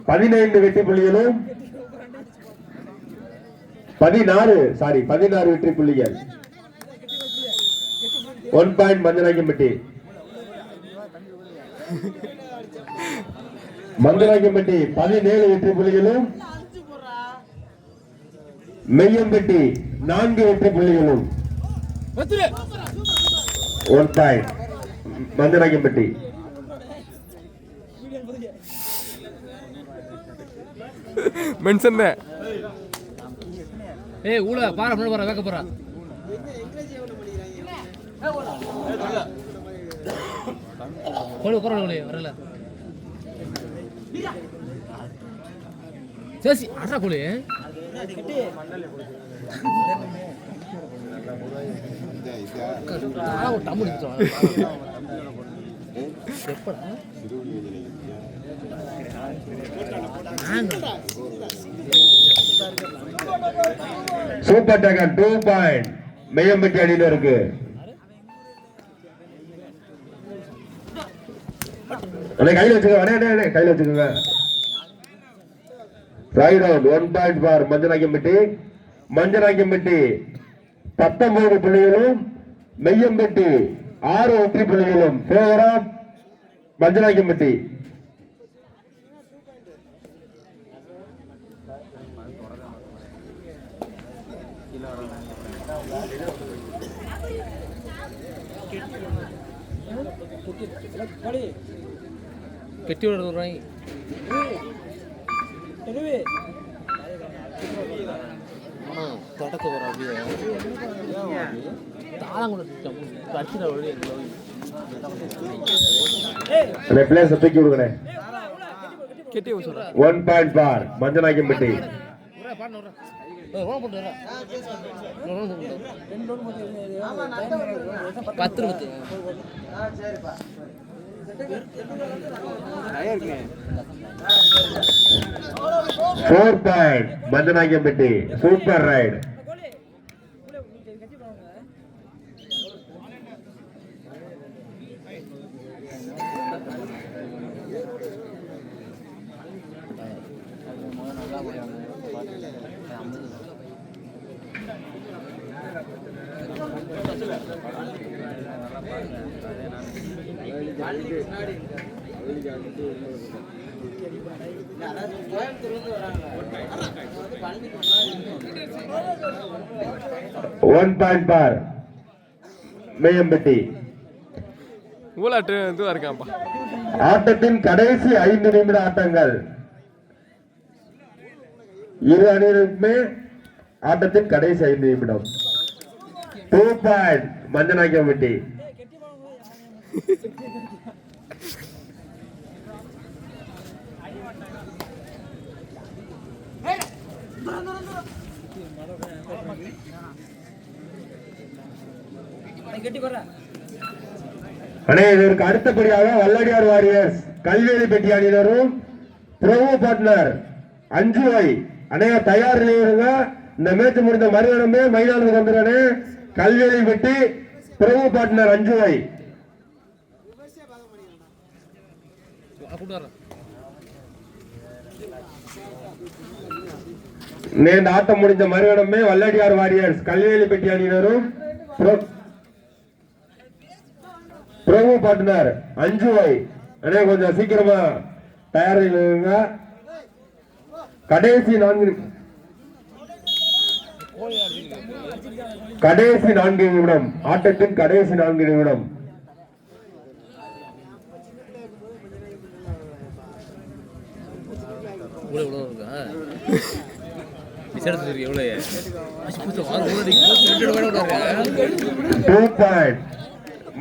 15 வெற்றி புள்ளிகளும் 16 வெற்றி புள்ளிகள். 1 பாயிண்ட் மஞ்சனாக்கியம்பட்டி. மஞ்சனாக்கியம்பட்டி 17 வெற்றி புள்ளிகளும் மெய்யம்பட்டி 4 வெற்றி புள்ளிகளும். 1 பாயிண்ட் மஞ்சனாக்கியம்பட்டி. மென்ஷன் ஏய் ஊள பாற பண்ண போற வைக்க போற கோளு கோளு வரல சேசி அடா கோளு ஆ டம்மு நிச்சோ எப்படா சூப்பர் டேக்கர் 2 பாயிண்ட் மெய்யம்பட்டி அணியில இருக்கு. கையில வச்சுக்கோங்க, கையில வச்சுக்கோங்க. Right out 1 point for Manjanakkiyampatti. Manjanakkiyampatti 19 புள்ளிகளும் மெய்யம்பட்டி 6 வெற்றி புள்ளிகளும். Favour of Manjanakkiyampatti. கெட்டி விடுறாங்க தொடக்க வர அப்படியே தாளம் கூட கட்சியில் வழி தூக்கி விடுங்க. கெட்டி 1 point for Manjanakkiyampatti. Four point Manjanakkiyampatti. Super right. One point for Meyyampatti. ஆட்டத்தின் கடைசி 5 நிமிட ஆட்டங்கள். இரு அணியிலுமே ஆட்டத்தின் கடைசி 5 நிமிடம். 2 பாயிண்ட் மஞ்சனாக்கியம்பட்டி. இதற்கு அடுத்தபடியாக வல்லடியார் வாரியர்ஸ் கல்வேலிப்பட்டி அணியினரும் பிரபு பார்ட்னர் 5 அனைவ தயார் நிலையிருங்க. இந்த மேட்ச் முடிந்த மறுகணமே மைதானத்துக்கு வந்துடுறே. கல்வேலிப்பட்டி பிரபு பார்ட்னர் 5 நேர்ந்த ஆட்டம் முடிந்த மறுகணமே வல்லடியார் வாரியர்ஸ் கல்வேலிப்பட்டி அணியினரும் பிரபு பார்ட்னர் 5 கொஞ்சம் சீக்கிரமா தயாரிங்க. கடைசி 4 நிமிடம். ஆட்டத்தின் கடைசி 4 நிமிடம்.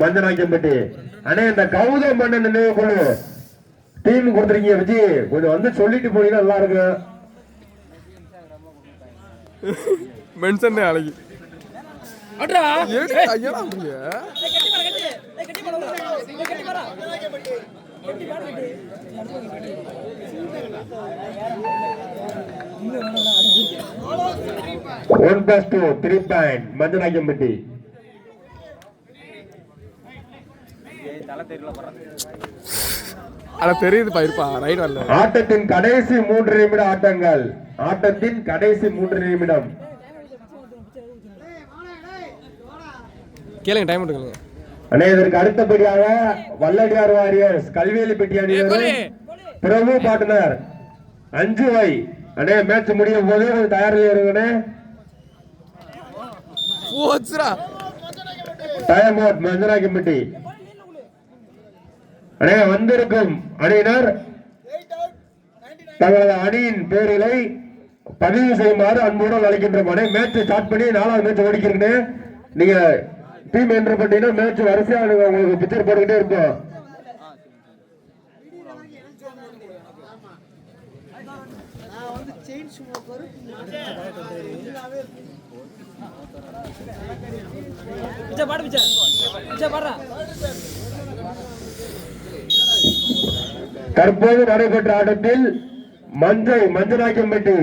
மஞ்சனாக்கியம்பட்டி அண்ணே இந்த கௌதம் பண்ண நினைவு குழு டீம் கொடுத்துருக்கீங்க விஜி, கொஞ்சம் வந்து சொல்லிட்டு போனீங்கன்னா நல்லா இருக்கு. மென்ஷன் அழகி ஒன் பிளஸ் 2 3 பாயிண்ட் மஞ்சனாக்கியம்பட்டி. தலை தெரியல ஆனா தெரியுதுப்பா இருப்பா ரைட் வரல. ஆட்டத்தின் கடைசி 3 நிமிட ஆட்டங்கள். ஆட்டத்தின் கடைசி 3 நிமிடம். கேளுங்க டைம் எடுக்கலுங்க. அண்ணே இதற்கு அடுத்தபடியாக வல்லடியார் வாரியர்ஸ் கல்வியலிப்பட்டி அணியினர் பிரபு பார்ட்னர் 5 வை. அண்ணே மேட்ச் முடியும் போது கொஞ்சம் தயாரில் இருங்கண்ணே. போச்சுடா. Time out Manjanakkimpatti. அண்ணே வந்திருக்கும் அணியினர் தங்களது அணியின் பேர்களை பதிவு செய்யுமாறு அன்புடன் அழைக்கின்றோம். அண்ணே மேட்ச் ஸ்டார்ட் பண்ணி 4வது மேட்ச் ஓடிக்கிறீங்க. நீங்க டீம் என்ட்ரு பண்ணீங்கன்னா மேட்ச் வரிசையா உங்களுக்கு பிக்சர் போட்டுக்கிட்டே இருக்கும். தற்போது நடைபெற்ற ஆட்டத்தில் மஞ்சனாக்கிம்பட்டி